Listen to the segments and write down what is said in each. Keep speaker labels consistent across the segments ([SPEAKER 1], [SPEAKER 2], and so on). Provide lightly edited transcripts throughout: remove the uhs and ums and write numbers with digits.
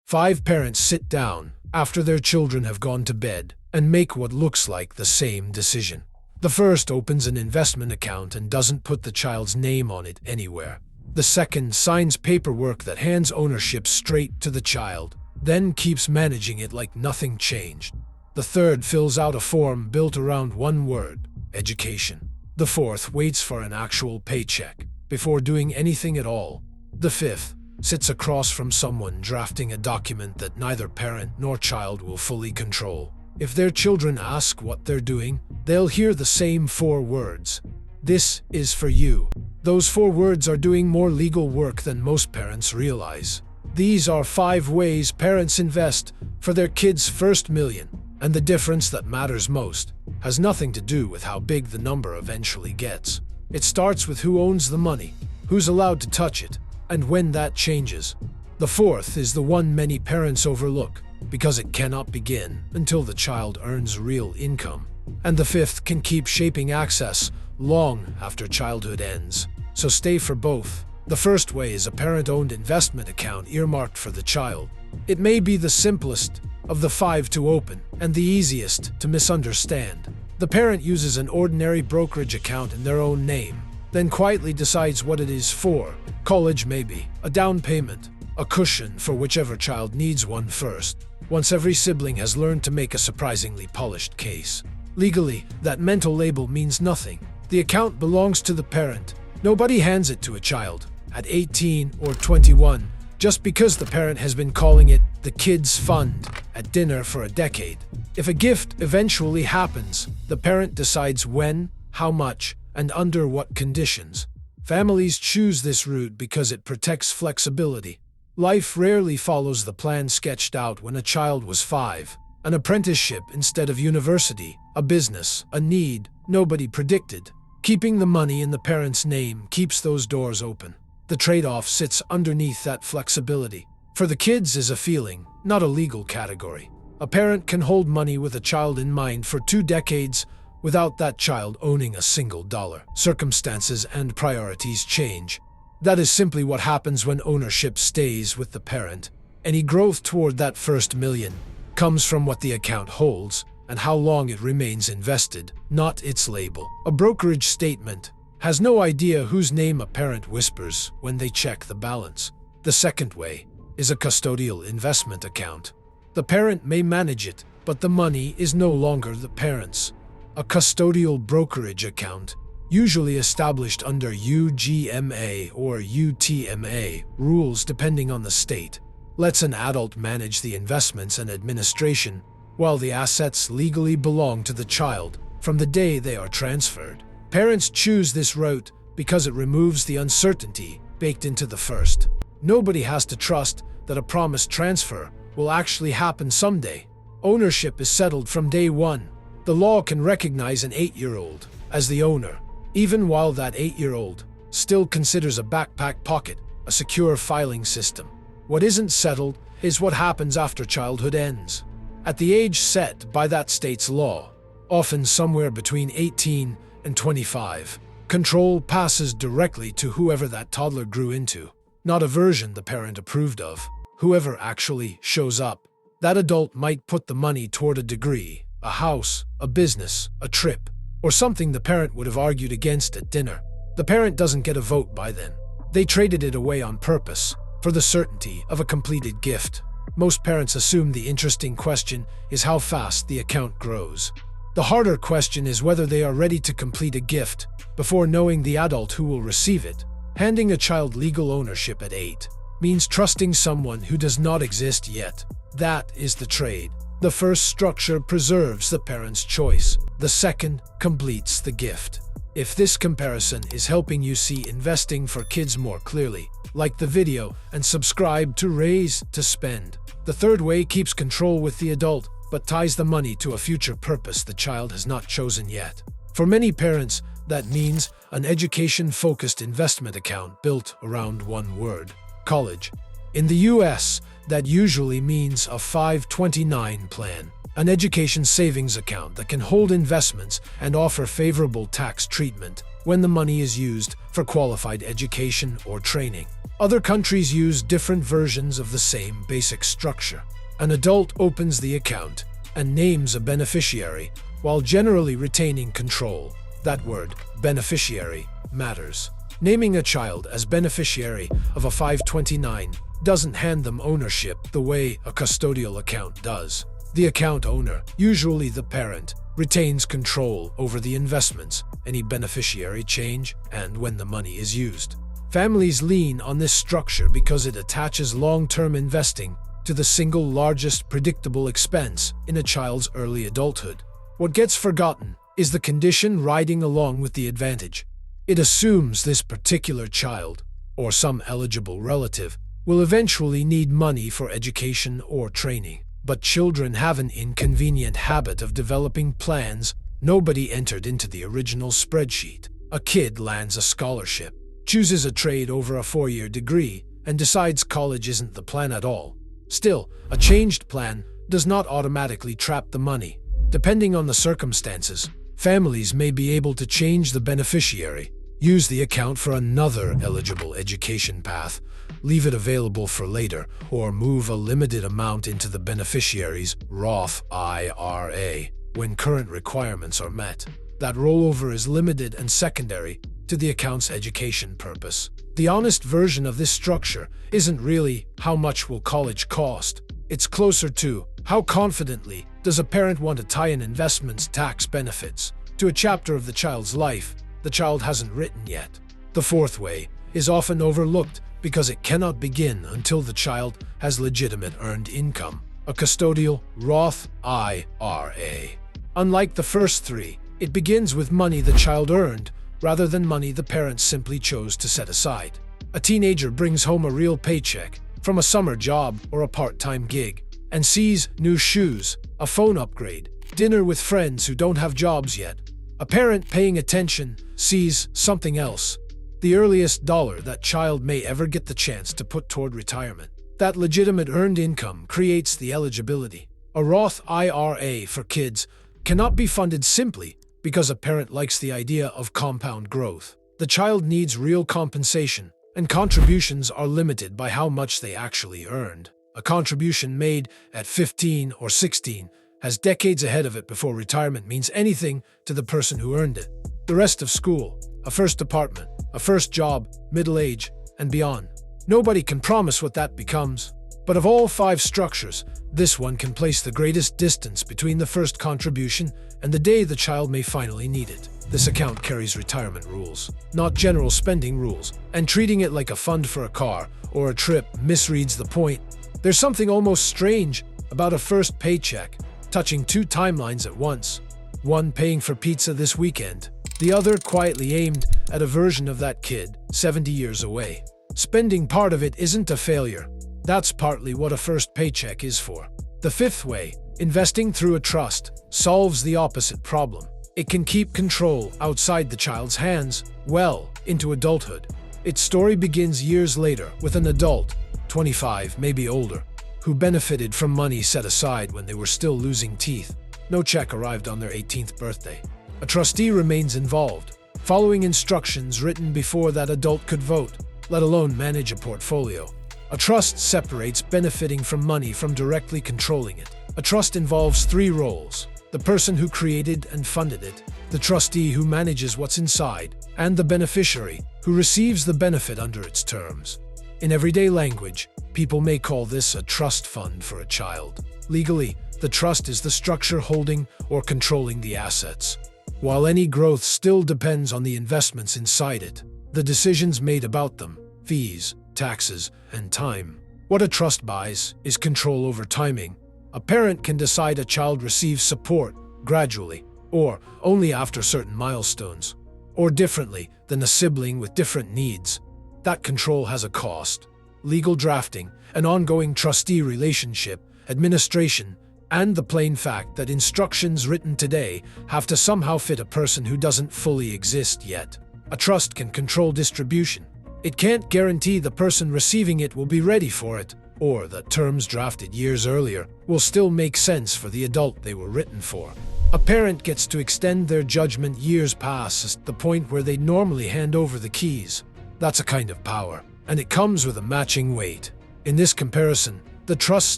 [SPEAKER 1] 5 parents sit down after their children have gone to bed and make what looks like the same decision. The first opens an investment account and doesn't put the child's name on it anywhere. The second signs paperwork that hands ownership straight to the child, then keeps managing it like nothing changed. The third fills out a form built around one word: education. The fourth waits for an actual paycheck before doing anything at all. The fifth sits across from someone drafting a document that neither parent nor child will fully control. If their children ask what they're doing, they'll hear the same 4 words: "This is for you." Those 4 words are doing more legal work than most parents realize. These are 5 ways parents invest for their kids' first million, and the difference that matters most has nothing to do with how big the number eventually gets. It starts with who owns the money, who's allowed to touch it, and when that changes. The fourth is the one many parents overlook, because it cannot begin until the child earns real income. And the fifth can keep shaping access long after childhood ends. So stay for both. The first way is a parent-owned investment account earmarked for the child. It may be the simplest of the 5 to open and the easiest to misunderstand. The parent uses an ordinary brokerage account in their own name, then quietly decides what it is for. College maybe, a down payment, a cushion for whichever child needs one first, once every sibling has learned to make a surprisingly polished case. Legally, that mental label means nothing. The account belongs to the parent. Nobody hands it to a child at 18 or 21 just because the parent has been calling it the kid's fund at dinner for a decade. If a gift eventually happens, the parent decides when, how much, and under what conditions. Families choose this route because it protects flexibility. Life rarely follows the plan sketched out when a child was 5. An apprenticeship instead of university, a business, a need nobody predicted. Keeping the money in the parent's name keeps those doors open. The trade-off sits underneath that flexibility. For the kids is a feeling, not a legal category. A parent can hold money with a child in mind for 2 decades without that child owning a single dollar. Circumstances and priorities change. That is simply what happens when ownership stays with the parent. Any growth toward that first million comes from what the account holds and how long it remains invested, not its label. A brokerage statement has no idea whose name a parent whispers when they check the balance. The second way is a custodial investment account. The parent may manage it, but the money is no longer the parent's. A custodial brokerage account, usually established under UGMA or UTMA rules depending on the state, lets an adult manage the investments and administration, while the assets legally belong to the child from the day they are transferred. Parents choose this route because it removes the uncertainty baked into the first. Nobody has to trust that a promised transfer will actually happen someday. Ownership is settled from day one. The law can recognize an 8-year-old as the owner, even while that 8-year-old still considers a backpack pocket a secure filing system. What isn't settled is what happens after childhood ends. At the age set by that state's law, often somewhere between 18 and 25, control passes directly to whoever that toddler grew into, not a version the parent approved of. Whoever actually shows up. That adult might put the money toward a degree, a house, a business, a trip, or something the parent would have argued against at dinner. The parent doesn't get a vote by then. They traded it away on purpose, for the certainty of a completed gift. Most parents assume the interesting question is how fast the account grows. The harder question is whether they are ready to complete a gift before knowing the adult who will receive it. Handing a child legal ownership at 8 means trusting someone who does not exist yet. That is the trade. The first structure preserves the parent's choice. The second completes the gift. If this comparison is helping you see investing for kids more clearly, like the video and subscribe to Raise to Spend. The third way keeps control with the adult, but ties the money to a future purpose the child has not chosen yet. For many parents, that means an education-focused investment account built around one word: college. In the US, that usually means a 529 plan, an education savings account that can hold investments and offer favorable tax treatment, when the money is used for qualified education or training. Other countries use different versions of the same basic structure. An adult opens the account and names a beneficiary, while generally retaining control. That word, beneficiary, matters. Naming a child as beneficiary of a 529 doesn't hand them ownership the way a custodial account does. The account owner, usually the parent, retains control over the investments, any beneficiary change, and when the money is used. Families lean on this structure because it attaches long-term investing to the single largest predictable expense in a child's early adulthood. What gets forgotten is the condition riding along with the advantage. It assumes this particular child, or some eligible relative, will eventually need money for education or training. But children have an inconvenient habit of developing plans nobody entered into the original spreadsheet. A kid lands a scholarship, chooses a trade over a 4-year degree, and decides college isn't the plan at all. Still, a changed plan does not automatically trap the money. Depending on the circumstances, families may be able to change the beneficiary, use the account for another eligible education path, leave it available for later, or move a limited amount into the beneficiary's Roth IRA when current requirements are met. That rollover is limited and secondary to the account's education purpose. The honest version of this structure isn't really how much will college cost. It's closer to how confidently does a parent want to tie in investments tax benefits to a chapter of the child's life the child hasn't written yet. The fourth way is often overlooked because it cannot begin until the child has legitimate earned income, a custodial Roth IRA. Unlike the first three, it begins with money the child earned rather than money the parents simply chose to set aside. A teenager brings home a real paycheck from a summer job or a part-time gig and sees new shoes, a phone upgrade, dinner with friends who don't have jobs yet. A parent paying attention sees something else, the earliest dollar that child may ever get the chance to put toward retirement. That legitimate earned income creates the eligibility. A Roth IRA for kids cannot be funded simply because a parent likes the idea of compound growth. The child needs real compensation, and contributions are limited by how much they actually earned. A contribution made at 15 or 16 has decades ahead of it before retirement means anything to the person who earned it. The rest of school, a first apartment, a first job, middle age, and beyond. Nobody can promise what that becomes. But of all 5 structures, this one can place the greatest distance between the first contribution and the day the child may finally need it. This account carries retirement rules, not general spending rules, and treating it like a fund for a car or a trip misreads the point. There's something almost strange about a first paycheck touching 2 timelines at once. One paying for pizza this weekend, the other quietly aimed at a version of that kid 70 years away. Spending part of it isn't a failure. That's partly what a first paycheck is for. The fifth way, investing through a trust, solves the opposite problem. It can keep control outside the child's hands, well into adulthood. Its story begins years later with an adult, 25, maybe older, who benefited from money set aside when they were still losing teeth. No check arrived on their 18th birthday. A trustee remains involved, following instructions written before that adult could vote, let alone manage a portfolio. A trust separates benefiting from money from directly controlling it. A trust involves 3 roles: the person who created and funded it, the trustee who manages what's inside, and the beneficiary who receives the benefit under its terms. In everyday language, people may call this a trust fund for a child. Legally, the trust is the structure holding or controlling the assets. While any growth still depends on the investments inside it, the decisions made about them, fees, taxes, and time. What a trust buys is control over timing. A parent can decide a child receives support gradually, or only after certain milestones, or differently than a sibling with different needs. That control has a cost. Legal drafting, an ongoing trustee relationship, administration, and the plain fact that instructions written today have to somehow fit a person who doesn't fully exist yet. A trust can control distribution. It can't guarantee the person receiving it will be ready for it, or that terms drafted years earlier will still make sense for the adult they were written for. A parent gets to extend their judgment years past the point where they normally hand over the keys. That's a kind of power, and it comes with a matching weight. In this comparison, the trust's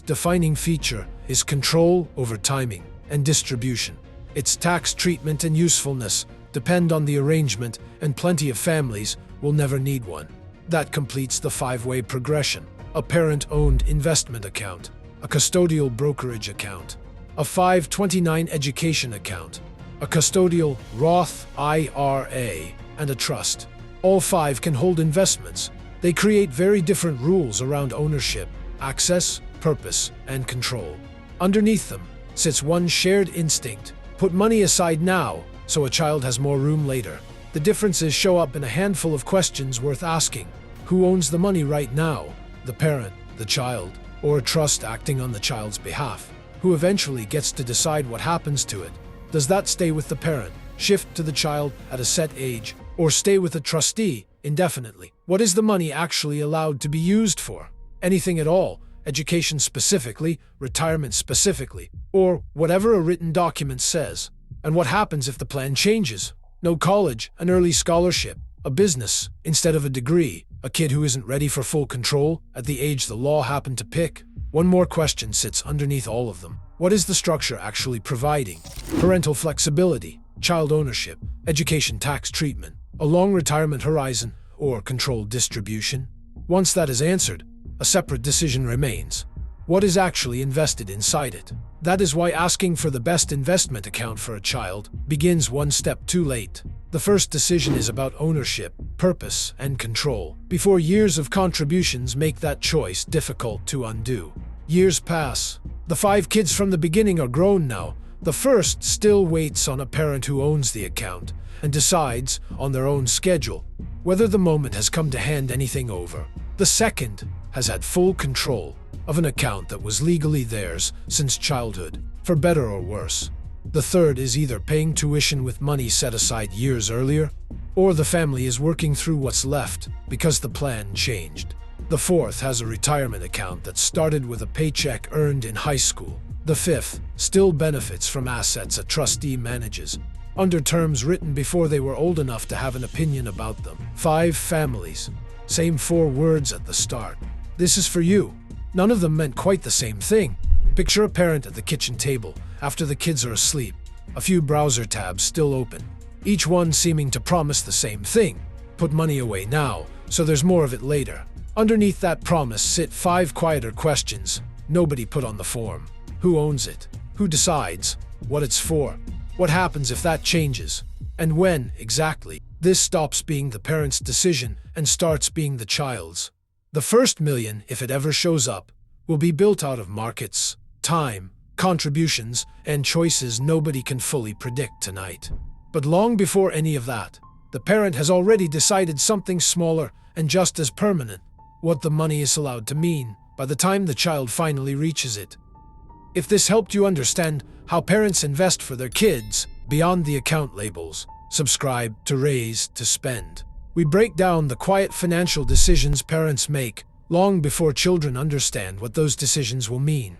[SPEAKER 1] defining feature is control over timing and distribution. Its tax treatment and usefulness depend on the arrangement, and plenty of families will never need one. That completes the five-way progression: a parent-owned investment account, a custodial brokerage account, a 529 education account, a custodial Roth IRA, and a trust. All five can hold investments. They create very different rules around ownership, access, purpose, and control. Underneath them sits one shared instinct: put money aside now so a child has more room later. The differences show up in a handful of questions worth asking. Who owns the money right now? The parent, the child, or a trust acting on the child's behalf? Who eventually gets to decide what happens to it? Does that stay with the parent, shift to the child at a set age, or stay with the trustee indefinitely? What is the money actually allowed to be used for? Anything at all, education specifically, retirement specifically, or whatever a written document says. And what happens if the plan changes? No college, an early scholarship, a business instead of a degree, a kid who isn't ready for full control at the age the law happened to pick? One more question sits underneath all of them. What is the structure actually providing? Parental flexibility, child ownership, education tax treatment, a long retirement horizon, or controlled distribution? Once that is answered, a separate decision remains. What is actually invested inside it? That is why asking for the best investment account for a child begins one step too late. The first decision is about ownership, purpose, and control, before years of contributions make that choice difficult to undo. Years pass. The five kids from the beginning are grown now. The first still waits on a parent who owns the account and decides, on their own schedule, whether the moment has come to hand anything over. The second has had full control of an account that was legally theirs since childhood, for better or worse. The third is either paying tuition with money set aside years earlier, or the family is working through what's left because the plan changed. The fourth has a retirement account that started with a paycheck earned in high school. The fifth still benefits from assets a trustee manages, under terms written before they were old enough to have an opinion about them. Five families. Same four words at the start. This is for you. None of them meant quite the same thing. Picture a parent at the kitchen table after the kids are asleep, a few browser tabs still open, each one seeming to promise the same thing: put money away now, so there's more of it later. Underneath that promise sit five quieter questions nobody put on the form. Who owns it? Who decides? What it's for? What happens if that changes? And when, exactly? This stops being the parent's decision and starts being the child's. The first million, if it ever shows up, will be built out of markets, time, contributions, and choices nobody can fully predict tonight. But long before any of that, the parent has already decided something smaller and just as permanent: what the money is allowed to mean by the time the child finally reaches it. If this helped you understand how parents invest for their kids beyond the account labels, subscribe to Raise to Spend. We break down the quiet financial decisions parents make long before children understand what those decisions will mean.